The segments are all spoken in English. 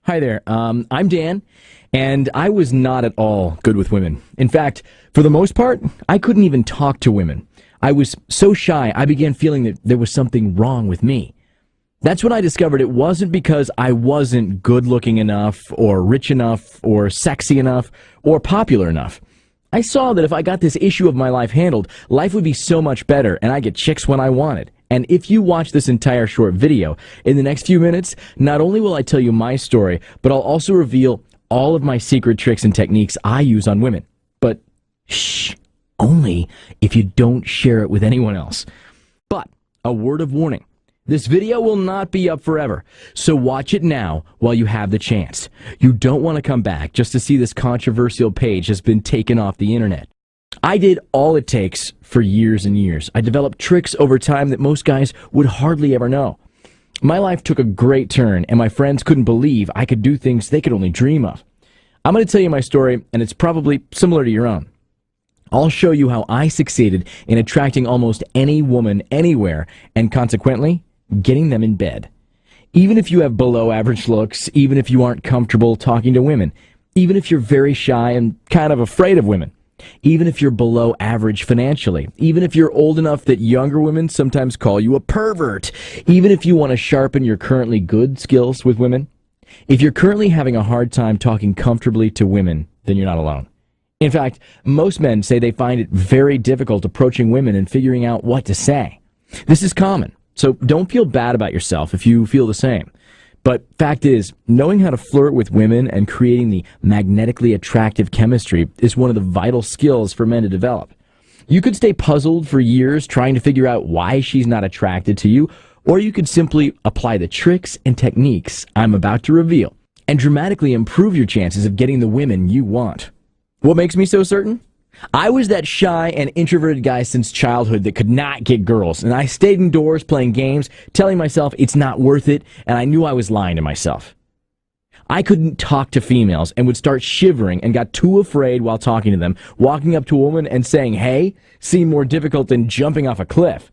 Hi there. I'm Dan, and I was not at all good with women. In fact, for the most part, I couldn't even talk to women. I was so shy, I began feeling that there was something wrong with me. That's when I discovered it wasn't because I wasn't good-looking enough, or rich enough, or sexy enough, or popular enough. I saw that if I got this issue of my life handled, life would be so much better, and I'd get chicks when I wanted. And if you watch this entire short video, in the next few minutes, not only will I tell you my story, but I'll also reveal all of my secret tricks and techniques I use on women. But shh, only if you don't share it with anyone else. But a word of warning. This video will not be up forever, so watch it now while you have the chance. You don't want to come back just to see this controversial page has been taken off the internet. I did all it takes for years and years. I developed tricks over time that most guys would hardly ever know. My life took a great turn, and my friends couldn't believe I could do things they could only dream of. I'm going to tell you my story, and it's probably similar to your own. I'll show you how I succeeded in attracting almost any woman anywhere, and consequently, getting them in bed. Even if you have below average looks, even if you aren't comfortable talking to women, even if you're very shy and kind of afraid of women, even if you're below average financially, even if you're old enough that younger women sometimes call you a pervert, even if you want to sharpen your currently good skills with women, if you're currently having a hard time talking comfortably to women, then you're not alone. In fact, most men say they find it very difficult approaching women and figuring out what to say. This is common, so don't feel bad about yourself if you feel the same. But fact is, knowing how to flirt with women and creating the magnetically attractive chemistry is one of the vital skills for men to develop. You could stay puzzled for years trying to figure out why she's not attracted to you, or you could simply apply the tricks and techniques I'm about to reveal and dramatically improve your chances of getting the women you want. What makes me so certain? I was that shy and introverted guy since childhood that could not get girls, and I stayed indoors playing games, telling myself it's not worth it, and I knew I was lying to myself. I couldn't talk to females and would start shivering and got too afraid while talking to them. Walking up to a woman and saying, "Hey," seemed more difficult than jumping off a cliff.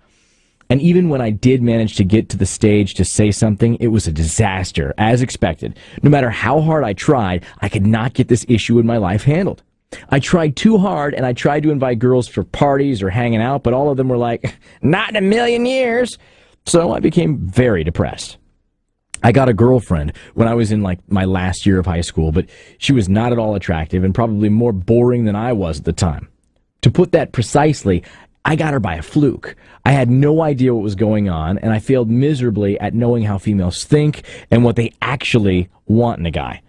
And even when I did manage to get to the stage to say something, it was a disaster, as expected. No matter how hard I tried, I could not get this issue in my life handled. I tried too hard, and I tried to invite girls for parties or hanging out, but all of them were like, "Not in a million years." So I became very depressed. I got a girlfriend when I was in my last year of high school, but she was not at all attractive and probably more boring than I was at the time. To put that precisely, I got her by a fluke. I had no idea what was going on, and I failed miserably at knowing how females think and what they actually want in a guy.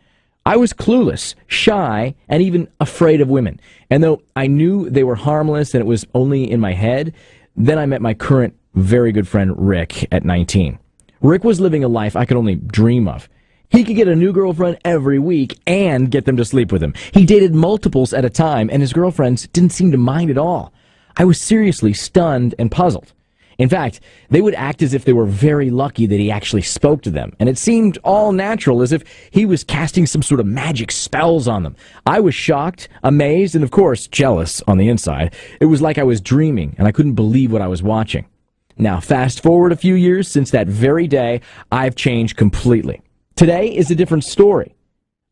I was clueless, shy, and even afraid of women. And though I knew they were harmless and it was only in my head, then I met my current very good friend Rick at 19. Rick was living a life I could only dream of. He could get a new girlfriend every week and get them to sleep with him. He dated multiples at a time, and his girlfriends didn't seem to mind at all. I was seriously stunned and puzzled. In fact, they would act as if they were very lucky that he actually spoke to them, and it seemed all natural, as if he was casting some sort of magic spells on them. I was shocked, amazed, and of course, jealous on the inside. It was like I was dreaming, and I couldn't believe what I was watching. Now, fast forward a few years since that very day, I've changed completely. Today is a different story.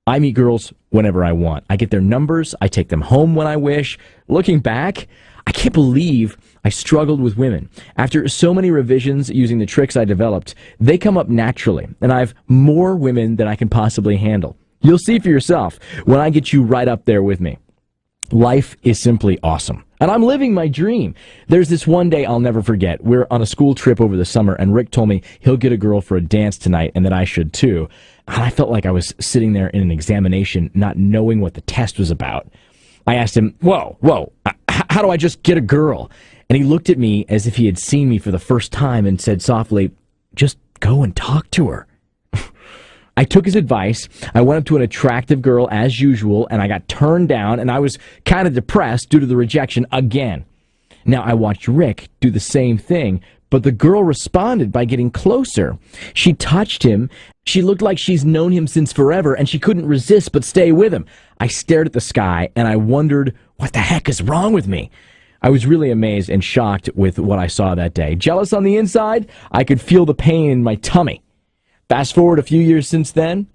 I meet girls whenever I want. I get their numbers. I take them home when I wish. Looking back, I can't believe I struggled with women. After so many revisions using the tricks I developed, they come up naturally, and I have more women than I can possibly handle. You'll see for yourself when I get you right up there with me. Life is simply awesome, and I'm living my dream. There's this one day I'll never forget. We're on a school trip over the summer, and Rick told me he'll get a girl for a dance tonight and that I should too. And I felt like I was sitting there in an examination, not knowing what the test was about. I asked him, whoa, how do I just get a girl? And he looked at me as if he had seen me for the first time and said softly, "Just go and talk to her." I took his advice. I went up to an attractive girl as usual, and I got turned down, and I was kind of depressed due to the rejection again. Now, I watched Rick do the same thing, but the girl responded by getting closer. She touched him. She looked like she's known him since forever, and she couldn't resist but stay with him. I stared at the sky, and I wondered, what the heck is wrong with me? I was really amazed and shocked with what I saw that day. Jealous on the inside, I could feel the pain in my tummy. Fast forward a few years since then,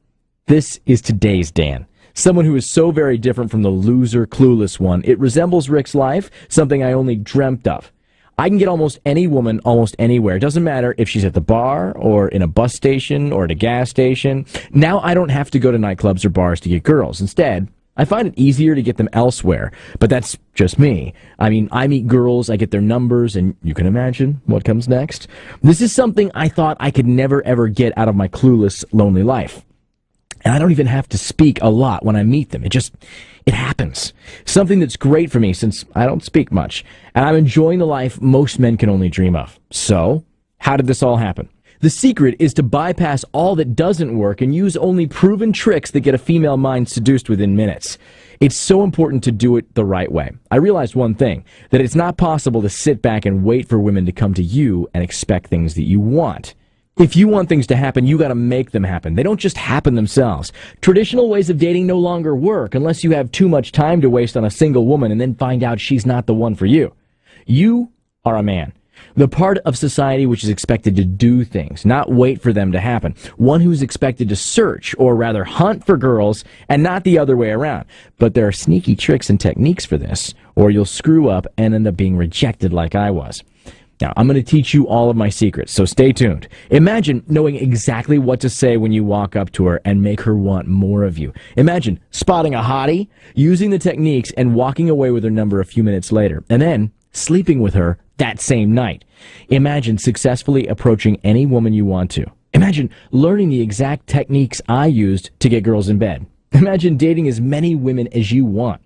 This is today's Dan. Someone who is so very different from the loser, clueless one. It resembles Rick's life, something I only dreamt of. I can get almost any woman almost anywhere. It doesn't matter if she's at the bar or in a bus station or at a gas station. Now I don't have to go to nightclubs or bars to get girls. Instead, I find it easier to get them elsewhere. But that's just me. I mean, I meet girls, I get their numbers, and you can imagine what comes next. This is something I thought I could never ever get out of my clueless, lonely life. And I don't even have to speak a lot when I meet them. It happens. Something that's great for me since I don't speak much. And I'm enjoying the life most men can only dream of. So, how did this all happen? The secret is to bypass all that doesn't work and use only proven tricks that get a female mind seduced within minutes. It's so important to do it the right way. I realized one thing, that it's not possible to sit back and wait for women to come to you and expect things that you want. If you want things to happen, you gotta make them happen. They don't just happen themselves. Traditional ways of dating no longer work unless you have too much time to waste on a single woman and then find out she's not the one for you. You are a man. The part of society which is expected to do things, not wait for them to happen. One who's expected to search, or rather hunt for girls, and not the other way around. But there are sneaky tricks and techniques for this, or you'll screw up and end up being rejected like I was. Now, I'm going to teach you all of my secrets, so stay tuned. Imagine knowing exactly what to say when you walk up to her and make her want more of you. Imagine spotting a hottie, using the techniques, and walking away with her number a few minutes later, and then sleeping with her that same night. Imagine successfully approaching any woman you want to. Imagine learning the exact techniques I used to get girls in bed. Imagine dating as many women as you want.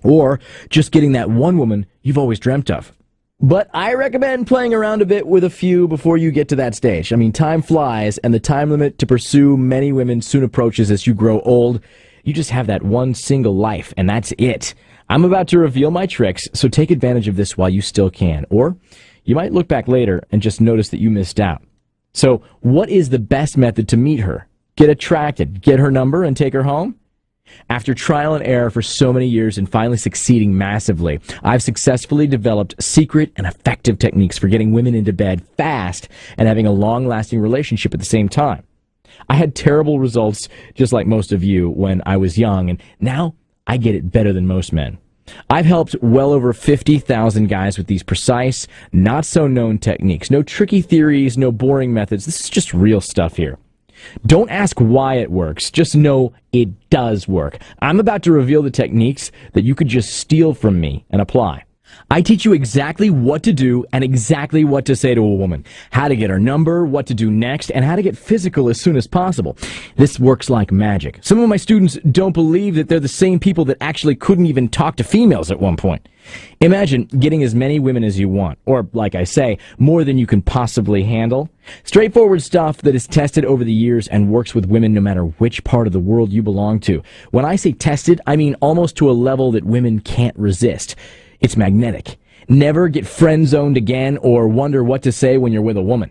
Or just getting that one woman you've always dreamt of. But I recommend playing around a bit with a few before you get to that stage. I mean, time flies, and the time limit to pursue many women soon approaches as you grow old. You just have that one single life, and that's it. I'm about to reveal my tricks, so take advantage of this while you still can. Or you might look back later and just notice that you missed out. So what is the best method to meet her? Get attracted, get her number, and take her home? After trial and error for so many years and finally succeeding massively, I've successfully developed secret and effective techniques for getting women into bed fast and having a long-lasting relationship at the same time. I had terrible results, just like most of you, when I was young, and now I get it better than most men. I've helped well over 50,000 guys with these precise, not-so-known techniques. No tricky theories, no boring methods. This is just real stuff here. Don't ask why it works, just know it does work. I'm about to reveal the techniques that you could just steal from me and apply. I teach you exactly what to do and exactly what to say to a woman, how to get her number, what to do next, and how to get physical as soon as possible. This works like magic. Some of my students don't believe that they're the same people that actually couldn't even talk to females at one point. Imagine getting as many women as you want, or, like I say, more than you can possibly handle. Straightforward stuff that is tested over the years and works with women no matter which part of the world you belong to. When I say tested, I mean almost to a level that women can't resist. It's magnetic. Never get friend-zoned again or wonder what to say when you're with a woman.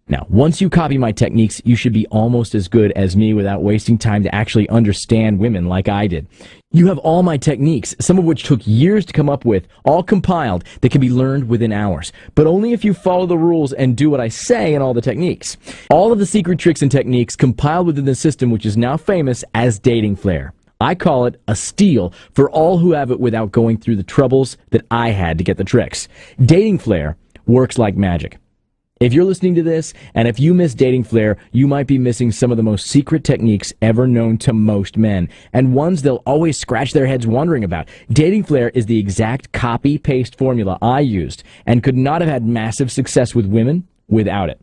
Now, once you copy my techniques, you should be almost as good as me without wasting time to actually understand women like I did. You have all my techniques, some of which took years to come up with, all compiled, that can be learned within hours. But only if you follow the rules and do what I say in all the techniques. All of the secret tricks and techniques compiled within the system which is now famous as Dating Flair. I call it a steal for all who have it without going through the troubles that I had to get the tricks. Dating Flair works like magic. If you're listening to this, and if you miss Dating Flair, you might be missing some of the most secret techniques ever known to most men, and ones they'll always scratch their heads wondering about. Dating Flair is the exact copy-paste formula I used, and could not have had massive success with women without it.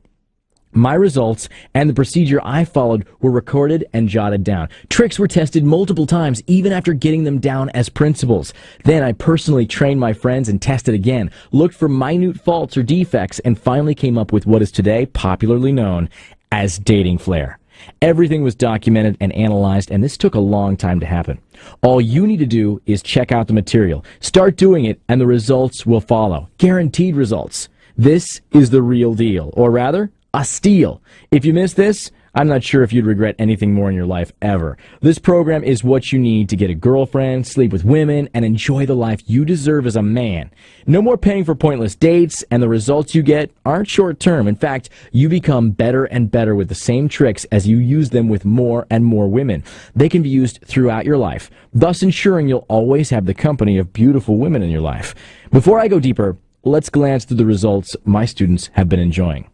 My results and the procedure I followed were recorded and jotted down. Tricks were tested multiple times, even after getting them down as principles. Then I personally trained my friends and tested again, looked for minute faults or defects, and finally came up with what is today popularly known as Dating Flair. Everything was documented and analyzed, and this took a long time to happen. All you need to do is check out the material. Start doing it, and the results will follow. Guaranteed results. This is the real deal, or rather, a steal. If you miss this, I'm not sure if you'd regret anything more in your life ever. This program is what you need to get a girlfriend, sleep with women, and enjoy the life you deserve as a man. No more paying for pointless dates, and the results you get aren't short-term. In fact, you become better and better with the same tricks as you use them with more and more women. They can be used throughout your life, thus ensuring you'll always have the company of beautiful women in your life. Before I go deeper, let's glance through the results my students have been enjoying.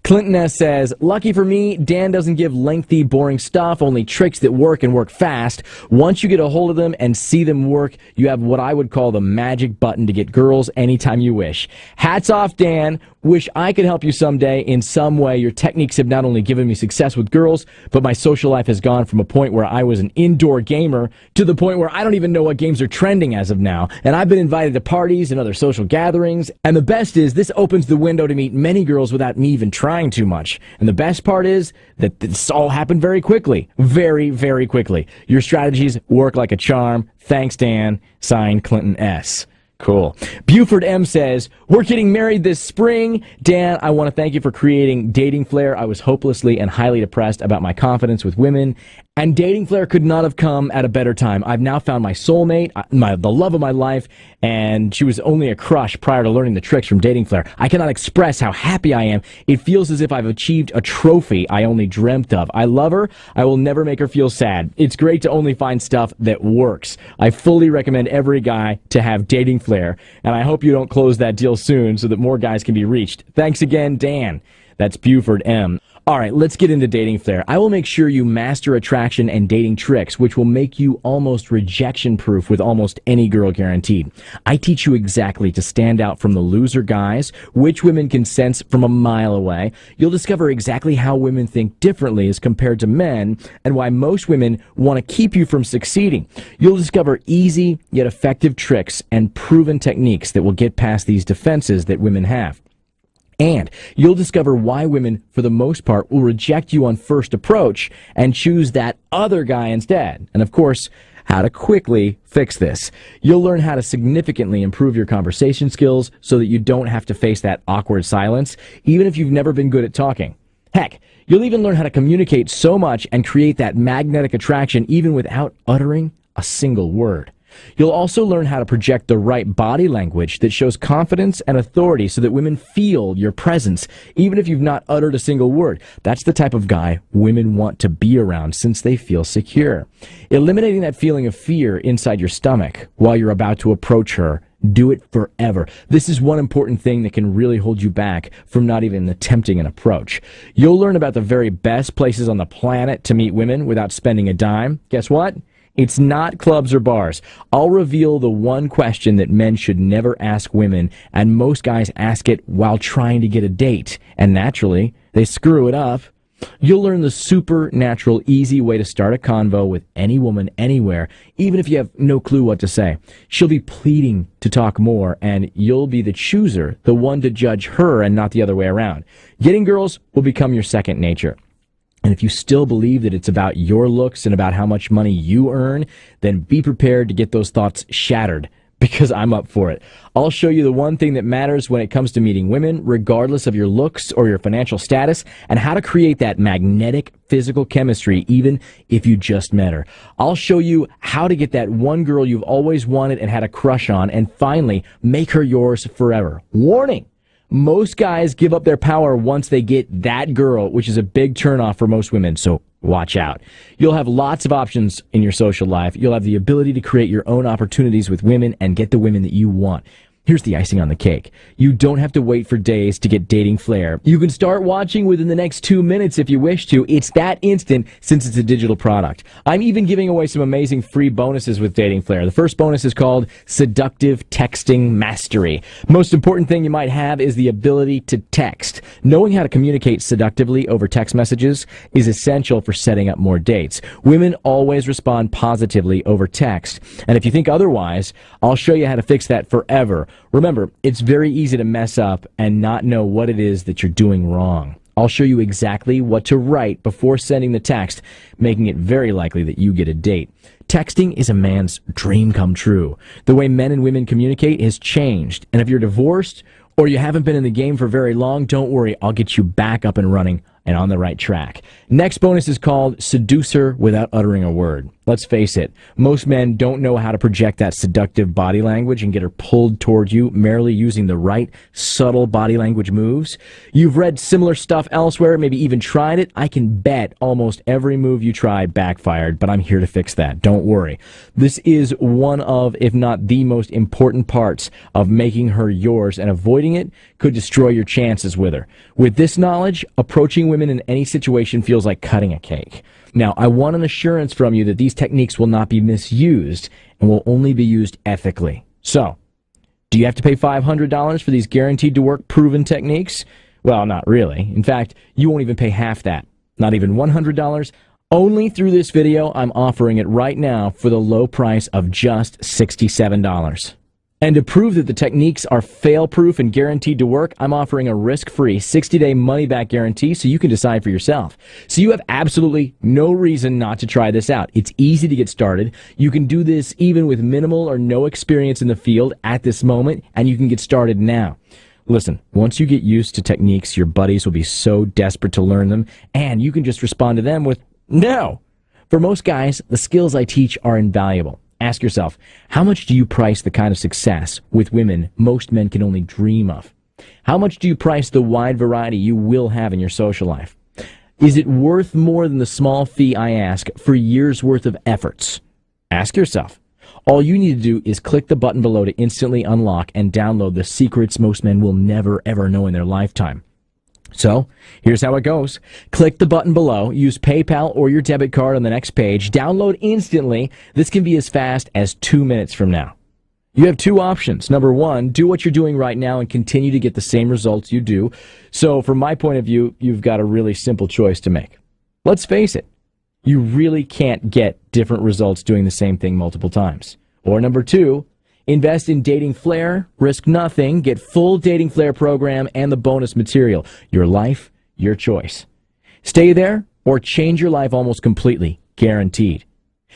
Clinton S. says, lucky for me, Dan doesn't give lengthy, boring stuff, only tricks that work and work fast. Once you get a hold of them and see them work, you have what I would call the magic button to get girls anytime you wish. Hats off, Dan. Wish I could help you someday in some way. Your techniques have not only given me success with girls, but my social life has gone from a point where I was an indoor gamer to the point where I don't even know what games are trending as of now. And I've been invited to parties and other social gatherings. And the best is this opens the window to meet many girls without me even trying too much. And the best part is that this all happened very quickly. Very, very quickly. Your strategies work like a charm. Thanks, Dan. Signed, Clinton S. Cool. Buford M. says, we're getting married this spring. Dan, I want to thank you for creating Dating Flair. I was hopelessly and highly depressed about my confidence with women, and Dating Flair could not have come at a better time. I've now found my soulmate, the love of my life, and she was only a crush prior to learning the tricks from Dating Flair. I cannot express how happy I am. It feels as if I've achieved a trophy I only dreamt of. I love her. I will never make her feel sad. It's great to only find stuff that works. I fully recommend every guy to have Dating Flair, and I hope you don't close that deal soon so that more guys can be reached. Thanks again, Dan. That's Buford M. All right, let's get into Dating Flair. I will make sure you master attraction and dating tricks, which will make you almost rejection-proof with almost any girl guaranteed. I teach you exactly to stand out from the loser guys, which women can sense from a mile away. You'll discover exactly how women think differently as compared to men, and why most women want to keep you from succeeding. You'll discover easy yet effective tricks and proven techniques that will get past these defenses that women have. And you'll discover why women, for the most part, will reject you on first approach and choose that other guy instead. And of course, how to quickly fix this. You'll learn how to significantly improve your conversation skills so that you don't have to face that awkward silence, even if you've never been good at talking. Heck, you'll even learn how to communicate so much and create that magnetic attraction even without uttering a single word. You'll also learn how to project the right body language that shows confidence and authority so that women feel your presence, even if you've not uttered a single word. That's the type of guy women want to be around since they feel secure. Eliminating that feeling of fear inside your stomach while you're about to approach her. Do it forever. This is one important thing that can really hold you back from not even attempting an approach. You'll learn about the very best places on the planet to meet women without spending a dime. Guess what? It's not clubs or bars. I'll reveal the one question that men should never ask women, and most guys ask it while trying to get a date, and naturally, they screw it up. You'll learn the supernatural, easy way to start a convo with any woman anywhere, even if you have no clue what to say. She'll be pleading to talk more, and you'll be the chooser, the one to judge her and not the other way around. Getting girls will become your second nature. And if you still believe that it's about your looks and about how much money you earn, then be prepared to get those thoughts shattered, because I'm up for it. I'll show you the one thing that matters when it comes to meeting women, regardless of your looks or your financial status, and how to create that magnetic physical chemistry even if you just met her. I'll show you how to get that one girl you've always wanted and had a crush on, and finally make her yours forever. Warning! Most guys give up their power once they get that girl, which is a big turnoff for most women, so watch out. You'll have lots of options in your social life. You'll have the ability to create your own opportunities with women and get the women that you want. Here's the icing on the cake. You don't have to wait for days to get Dating Flair. You can start watching within the next 2 minutes if you wish to. It's that instant since it's a digital product. I'm even giving away some amazing free bonuses with Dating Flair. The first bonus is called Seductive Texting Mastery. Most important thing you might have is the ability to text. Knowing how to communicate seductively over text messages is essential for setting up more dates. Women always respond positively over text. And if you think otherwise, I'll show you how to fix that forever. Remember, it's very easy to mess up and not know what it is that you're doing wrong. I'll show you exactly what to write before sending the text, making it very likely that you get a date. Texting is a man's dream come true. The way men and women communicate has changed, and if you're divorced or you haven't been in the game for very long, don't worry, I'll get you back up and running and on the right track. Next bonus is called Seducer Without Uttering a Word. Let's face it, most men don't know how to project that seductive body language and get her pulled toward you merely using the right, subtle body language moves. You've read similar stuff elsewhere, maybe even tried it. I can bet almost every move you tried backfired, but I'm here to fix that. Don't worry. This is one of, if not the most important parts of making her yours, and avoiding it could destroy your chances with her. With this knowledge, approaching women in any situation feels like cutting a cake. Now, I want an assurance from you that these techniques will not be misused and will only be used ethically. So, do you have to pay $500 for these guaranteed to work proven techniques? Well, not really. In fact, you won't even pay half that. Not even $100. Only through this video, I'm offering it right now for the low price of just $67. And to prove that the techniques are fail-proof and guaranteed to work, I'm offering a risk-free 60-day money-back guarantee so you can decide for yourself. So you have absolutely no reason not to try this out. It's easy to get started. You can do this even with minimal or no experience in the field at this moment, and you can get started now. Listen, once you get used to techniques, your buddies will be so desperate to learn them, and you can just respond to them with no. For most guys, the skills I teach are invaluable. Ask yourself, how much do you price the kind of success with women most men can only dream of? How much do you price the wide variety you will have in your social life? Is it worth more than the small fee I ask for years' worth of efforts? Ask yourself. All you need to do is click the button below to instantly unlock and download the secrets most men will never ever know in their lifetime. So, here's how it goes. Click the button below, use PayPal or your debit card on the next page, download instantly. This can be as fast as 2 minutes from now. You have two options. Number one, do what you're doing right now and continue to get the same results you do. So, from my point of view, you've got a really simple choice to make. Let's face it, you really can't get different results doing the same thing multiple times. Or number two, invest in Dating Flair, risk nothing, get full Dating Flair program and the bonus material. Your life, your choice. Stay there or change your life almost completely, guaranteed.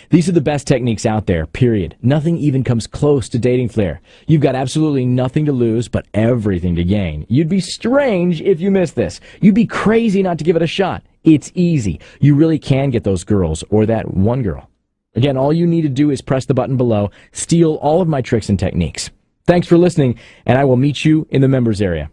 These are the best techniques out there, period. Nothing even comes close to Dating Flair. You've got absolutely nothing to lose, but everything to gain. You'd be strange if you missed this. You'd be crazy not to give it a shot. It's easy. You really can get those girls, or that one girl. Again, all you need to do is press the button below, steal all of my tricks and techniques. Thanks for listening, and I will meet you in the members area.